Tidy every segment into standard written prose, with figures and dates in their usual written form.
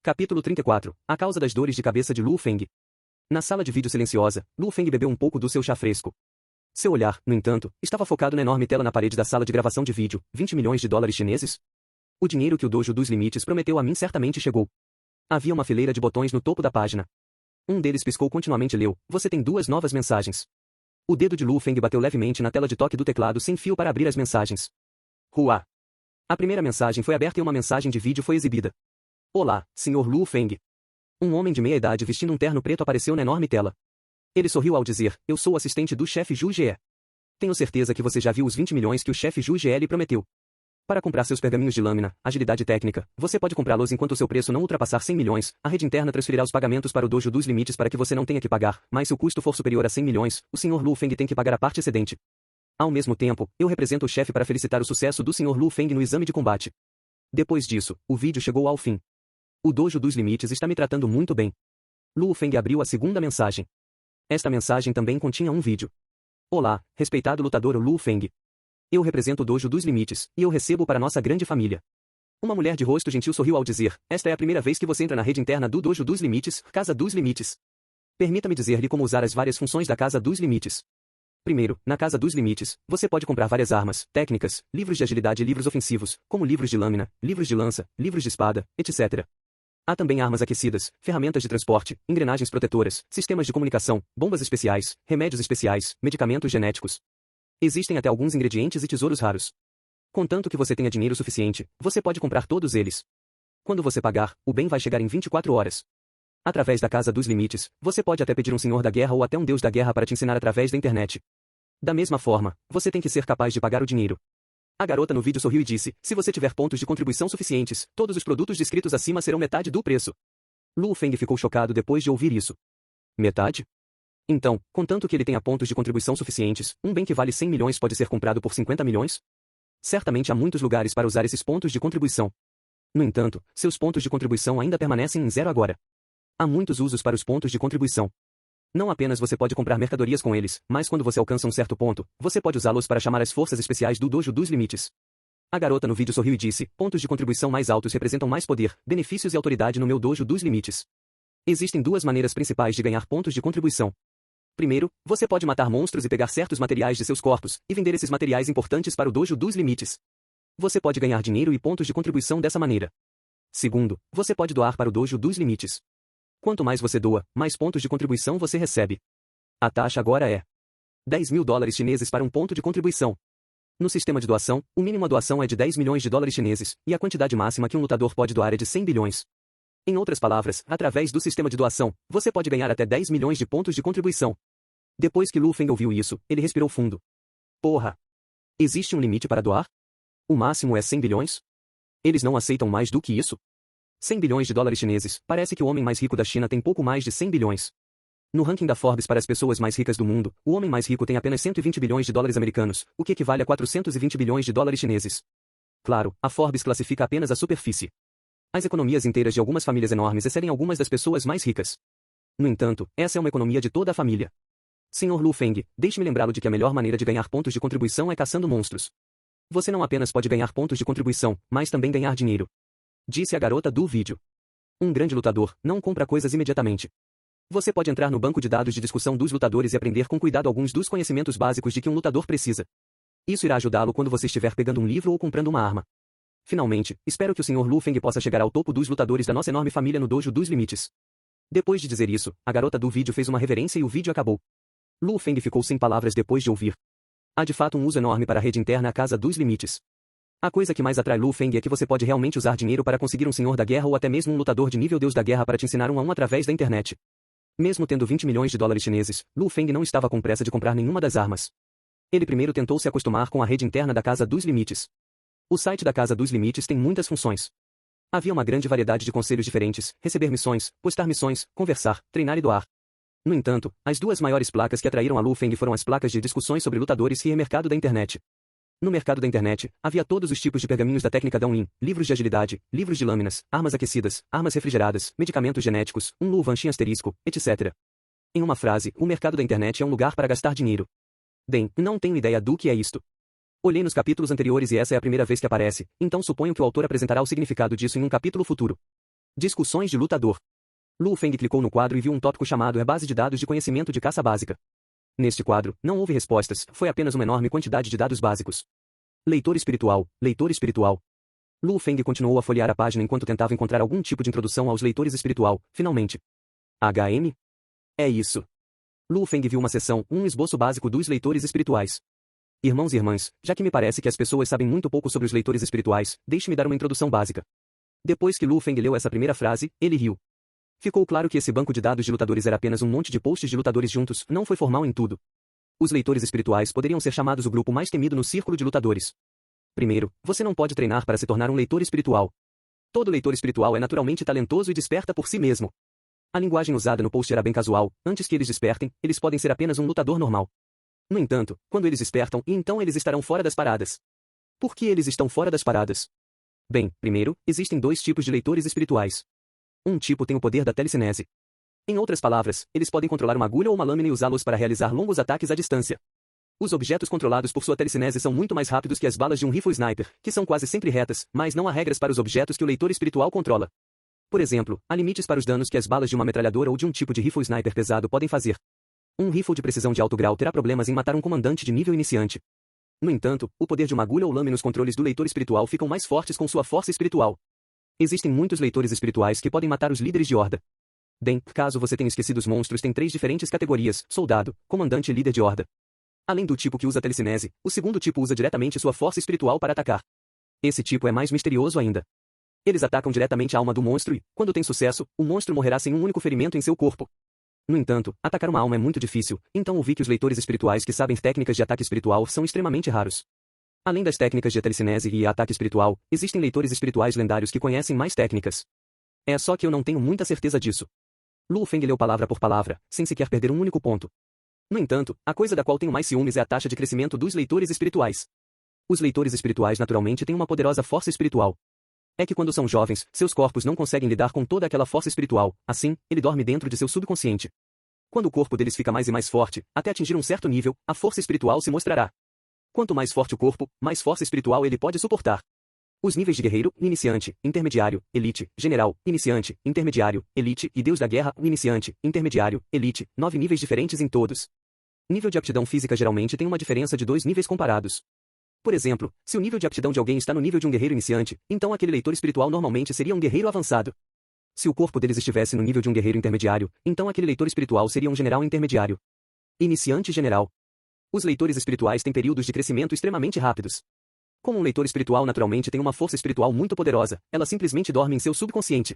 Capítulo 34. A causa das dores de cabeça de Lu Feng. Na sala de vídeo silenciosa, Lu Feng bebeu um pouco do seu chá fresco. Seu olhar, no entanto, estava focado na enorme tela na parede da sala de gravação de vídeo. 20 milhões de dólares chineses? O dinheiro que o Dojo dos Limites prometeu a mim certamente chegou. Havia uma fileira de botões no topo da página. Um deles piscou continuamente e leu: você tem 2 novas mensagens. O dedo de Lu Feng bateu levemente na tela de toque do teclado sem fio para abrir as mensagens. Hua! A primeira mensagem foi aberta e uma mensagem de vídeo foi exibida. Olá, Sr. Lu Feng. Um homem de meia idade vestindo um terno preto apareceu na enorme tela. Ele sorriu ao dizer: eu sou o assistente do chefe Zhu Jie. Tenho certeza que você já viu os 20 milhões que o chefe Zhu Jie lhe prometeu. Para comprar seus pergaminhos de lâmina, agilidade técnica, você pode comprá-los enquanto o seu preço não ultrapassar 100 milhões, a rede interna transferirá os pagamentos para o Dojo dos Limites para que você não tenha que pagar, mas se o custo for superior a 100 milhões, o Sr. Lu Feng tem que pagar a parte excedente. Ao mesmo tempo, eu represento o chefe para felicitar o sucesso do Sr. Lu Feng no exame de combate. Depois disso, o vídeo chegou ao fim. O Dojo dos Limites está me tratando muito bem. Lu Feng abriu a segunda mensagem. Esta mensagem também continha um vídeo. Olá, respeitado lutador Lu Feng. Eu represento o Dojo dos Limites, e eu recebo para nossa grande família. Uma mulher de rosto gentil sorriu ao dizer: esta é a primeira vez que você entra na rede interna do Dojo dos Limites, Casa dos Limites. Permita-me dizer-lhe como usar as várias funções da Casa dos Limites. Primeiro, na Casa dos Limites, você pode comprar várias armas, técnicas, livros de agilidade e livros ofensivos, como livros de lâmina, livros de lança, livros de espada, etc. Há também armas aquecidas, ferramentas de transporte, engrenagens protetoras, sistemas de comunicação, bombas especiais, remédios especiais, medicamentos genéticos. Existem até alguns ingredientes e tesouros raros. Contanto que você tenha dinheiro suficiente, você pode comprar todos eles. Quando você pagar, o bem vai chegar em 24 horas. Através da Casa dos Limites, você pode até pedir um senhor da guerra ou até um deus da guerra para te ensinar através da internet. Da mesma forma, você tem que ser capaz de pagar o dinheiro. A garota no vídeo sorriu e disse: se você tiver pontos de contribuição suficientes, todos os produtos descritos acima serão metade do preço. Lu Feng ficou chocado depois de ouvir isso. Metade? Então, contanto que ele tenha pontos de contribuição suficientes, um bem que vale 100 milhões pode ser comprado por 50 milhões? Certamente há muitos lugares para usar esses pontos de contribuição. No entanto, seus pontos de contribuição ainda permanecem em 0 agora. Há muitos usos para os pontos de contribuição. Não apenas você pode comprar mercadorias com eles, mas quando você alcança um certo ponto, você pode usá-los para chamar as forças especiais do Dojo dos Limites. A garota no vídeo sorriu e disse: pontos de contribuição mais altos representam mais poder, benefícios e autoridade no meu Dojo dos Limites. Existem 2 maneiras principais de ganhar pontos de contribuição. Primeiro, você pode matar monstros e pegar certos materiais de seus corpos, e vender esses materiais importantes para o Dojo dos Limites. Você pode ganhar dinheiro e pontos de contribuição dessa maneira. Segundo, você pode doar para o Dojo dos Limites. Quanto mais você doa, mais pontos de contribuição você recebe. A taxa agora é 10 mil dólares chineses para um ponto de contribuição. No sistema de doação, o mínimo a doação é de 10 milhões de dólares chineses, e a quantidade máxima que um lutador pode doar é de 100 bilhões. Em outras palavras, através do sistema de doação, você pode ganhar até 10 milhões de pontos de contribuição. Depois que Lu Feng ouviu isso, ele respirou fundo. Porra! Existe um limite para doar? O máximo é 100 bilhões? Eles não aceitam mais do que isso? 100 bilhões de dólares chineses, parece que o homem mais rico da China tem pouco mais de 100 bilhões. No ranking da Forbes para as pessoas mais ricas do mundo, o homem mais rico tem apenas 120 bilhões de dólares americanos, o que equivale a 420 bilhões de dólares chineses. Claro, a Forbes classifica apenas a superfície. As economias inteiras de algumas famílias enormes excedem algumas das pessoas mais ricas. No entanto, essa é uma economia de toda a família. Sr. Lu Feng, deixe-me lembrá-lo de que a melhor maneira de ganhar pontos de contribuição é caçando monstros. Você não apenas pode ganhar pontos de contribuição, mas também ganhar dinheiro. Disse a garota do vídeo. Um grande lutador não compra coisas imediatamente. Você pode entrar no banco de dados de discussão dos lutadores e aprender com cuidado alguns dos conhecimentos básicos de que um lutador precisa. Isso irá ajudá-lo quando você estiver pegando um livro ou comprando uma arma. Finalmente, espero que o Sr. Lu Feng possa chegar ao topo dos lutadores da nossa enorme família no Dojo dos Limites. Depois de dizer isso, a garota do vídeo fez uma reverência e o vídeo acabou. Lu Feng ficou sem palavras depois de ouvir. Há de fato um uso enorme para a rede interna à Casa dos Limites. A coisa que mais atrai Lu Feng é que você pode realmente usar dinheiro para conseguir um senhor da guerra ou até mesmo um lutador de nível deus da guerra para te ensinar um a um através da internet. Mesmo tendo 20 milhões de dólares chineses, Lu Feng não estava com pressa de comprar nenhuma das armas. Ele primeiro tentou se acostumar com a rede interna da Casa dos Limites. O site da Casa dos Limites tem muitas funções. Havia uma grande variedade de conselhos diferentes: receber missões, postar missões, conversar, treinar e doar. No entanto, as 2 maiores placas que atraíram a Lu Feng foram as placas de discussões sobre lutadores e mercado da internet. No mercado da internet, havia todos os tipos de pergaminhos da técnica Daoyin, livros de agilidade, livros de lâminas, armas aquecidas, armas refrigeradas, medicamentos genéticos, um Lu Vanshin asterisco, etc. Em uma frase, o mercado da internet é um lugar para gastar dinheiro. Bem, não tenho ideia do que é isto. Olhei nos capítulos anteriores e essa é a primeira vez que aparece, então suponho que o autor apresentará o significado disso em um capítulo futuro. Discussões de lutador. Lu Feng clicou no quadro e viu um tópico chamado Base de dados de conhecimento de caça básica. Neste quadro, não houve respostas, foi apenas uma enorme quantidade de dados básicos. Leitor espiritual, leitor espiritual. Lu Feng continuou a folhear a página enquanto tentava encontrar algum tipo de introdução aos leitores espiritual, finalmente. HM? É isso. Lu Feng viu uma seção, um esboço básico dos leitores espirituais. Irmãos e irmãs, já que me parece que as pessoas sabem muito pouco sobre os leitores espirituais, deixe-me dar uma introdução básica. Depois que Lu Feng leu essa primeira frase, ele riu. Ficou claro que esse banco de dados de lutadores era apenas um monte de posts de lutadores juntos, não foi formal em tudo. Os leitores espirituais poderiam ser chamados o grupo mais temido no círculo de lutadores. Primeiro, você não pode treinar para se tornar um leitor espiritual. Todo leitor espiritual é naturalmente talentoso e desperta por si mesmo. A linguagem usada no post era bem casual, antes que eles despertem, eles podem ser apenas um lutador normal. No entanto, quando eles despertam, então eles estarão fora das paradas. Por que eles estão fora das paradas? Bem, primeiro, existem dois tipos de leitores espirituais. Um tipo tem o poder da telecinese. Em outras palavras, eles podem controlar uma agulha ou uma lâmina e usá-los para realizar longos ataques à distância. Os objetos controlados por sua telecinese são muito mais rápidos que as balas de um rifle sniper, que são quase sempre retas, mas não há regras para os objetos que o leitor espiritual controla. Por exemplo, há limites para os danos que as balas de uma metralhadora ou de um tipo de rifle sniper pesado podem fazer. Um rifle de precisão de alto grau terá problemas em matar um comandante de nível iniciante. No entanto, o poder de uma agulha ou lâmina nos controles do leitor espiritual ficam mais fortes com sua força espiritual. Existem muitos leitores espirituais que podem matar os líderes de horda. Bem, caso você tenha esquecido, os monstros têm 3 diferentes categorias: soldado, comandante e líder de horda. Além do tipo que usa telecinese, o segundo tipo usa diretamente sua força espiritual para atacar. Esse tipo é mais misterioso ainda. Eles atacam diretamente a alma do monstro e, quando tem sucesso, o monstro morrerá sem um único ferimento em seu corpo. No entanto, atacar uma alma é muito difícil, então ouvi que os leitores espirituais que sabem técnicas de ataque espiritual são extremamente raros. Além das técnicas de telecinese e ataque espiritual, existem leitores espirituais lendários que conhecem mais técnicas. É só que eu não tenho muita certeza disso. Lu Feng leu palavra por palavra, sem sequer perder um único ponto. No entanto, a coisa da qual tenho mais ciúmes é a taxa de crescimento dos leitores espirituais. Os leitores espirituais naturalmente têm uma poderosa força espiritual. É que quando são jovens, seus corpos não conseguem lidar com toda aquela força espiritual, assim, ele dorme dentro de seu subconsciente. Quando o corpo deles fica mais e mais forte, até atingir um certo nível, a força espiritual se mostrará. Quanto mais forte o corpo, mais força espiritual ele pode suportar. Os níveis de guerreiro, iniciante, intermediário, elite, general, iniciante, intermediário, elite e deus da guerra, iniciante, intermediário, elite, 9 níveis diferentes em todos. Nível de aptidão física geralmente tem uma diferença de 2 níveis comparados. Por exemplo, se o nível de aptidão de alguém está no nível de um guerreiro iniciante, então aquele leitor espiritual normalmente seria um guerreiro avançado. Se o corpo deles estivesse no nível de um guerreiro intermediário, então aquele leitor espiritual seria um general intermediário. Iniciante general. Os leitores espirituais têm períodos de crescimento extremamente rápidos. Como um leitor espiritual naturalmente tem uma força espiritual muito poderosa, ela simplesmente dorme em seu subconsciente.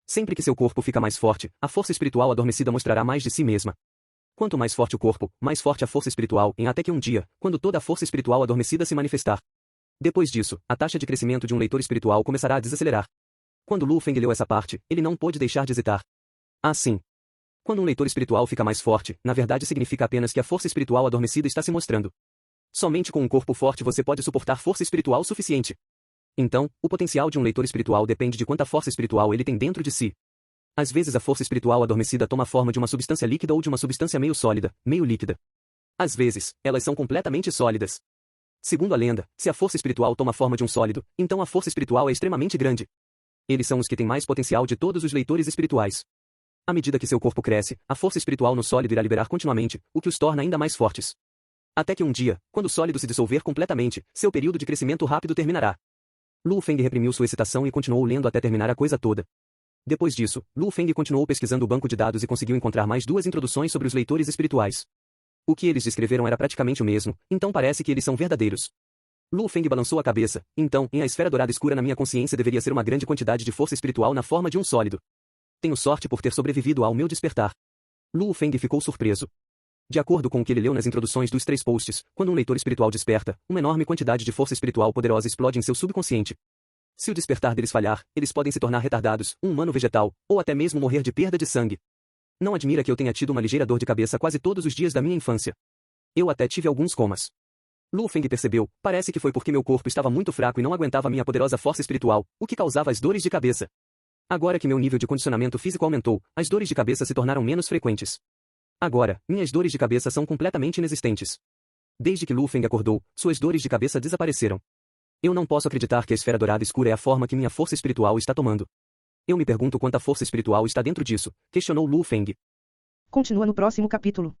Sempre que seu corpo fica mais forte, a força espiritual adormecida mostrará mais de si mesma. Quanto mais forte o corpo, mais forte a força espiritual, em até que um dia, quando toda a força espiritual adormecida se manifestar. Depois disso, a taxa de crescimento de um leitor espiritual começará a desacelerar. Quando Lu Feng leu essa parte, ele não pôde deixar de hesitar. Ah, sim. Quando um leitor espiritual fica mais forte, na verdade significa apenas que a força espiritual adormecida está se mostrando. Somente com um corpo forte você pode suportar força espiritual suficiente. Então, o potencial de um leitor espiritual depende de quanta força espiritual ele tem dentro de si. Às vezes a força espiritual adormecida toma a forma de uma substância líquida ou de uma substância meio sólida, meio líquida. Às vezes, elas são completamente sólidas. Segundo a lenda, se a força espiritual toma a forma de um sólido, então a força espiritual é extremamente grande. Eles são os que têm mais potencial de todos os leitores espirituais. À medida que seu corpo cresce, a força espiritual no sólido irá liberar continuamente, o que os torna ainda mais fortes. Até que um dia, quando o sólido se dissolver completamente, seu período de crescimento rápido terminará. Lu Feng reprimiu sua excitação e continuou lendo até terminar a coisa toda. Depois disso, Lu Feng continuou pesquisando o banco de dados e conseguiu encontrar mais 2 introduções sobre os leitores espirituais. O que eles descreveram era praticamente o mesmo, então parece que eles são verdadeiros. Lu Feng balançou a cabeça, então, em a esfera dourada escura na minha consciência deveria ser uma grande quantidade de força espiritual na forma de um sólido. Tenho sorte por ter sobrevivido ao meu despertar. Lu Feng ficou surpreso. De acordo com o que ele leu nas introduções dos 3 posts, quando um leitor espiritual desperta, uma enorme quantidade de força espiritual poderosa explode em seu subconsciente. Se o despertar deles falhar, eles podem se tornar retardados, um humano vegetal, ou até mesmo morrer de perda de sangue. Não admira que eu tenha tido uma ligeira dor de cabeça quase todos os dias da minha infância. Eu até tive alguns comas. Lu Feng percebeu, parece que foi porque meu corpo estava muito fraco e não aguentava minha poderosa força espiritual, o que causava as dores de cabeça. Agora que meu nível de condicionamento físico aumentou, as dores de cabeça se tornaram menos frequentes. Agora, minhas dores de cabeça são completamente inexistentes. Desde que Lu Feng acordou, suas dores de cabeça desapareceram. Eu não posso acreditar que a esfera dourada escura é a forma que minha força espiritual está tomando. Eu me pergunto quanta força espiritual está dentro disso, questionou Lu Feng. Continua no próximo capítulo.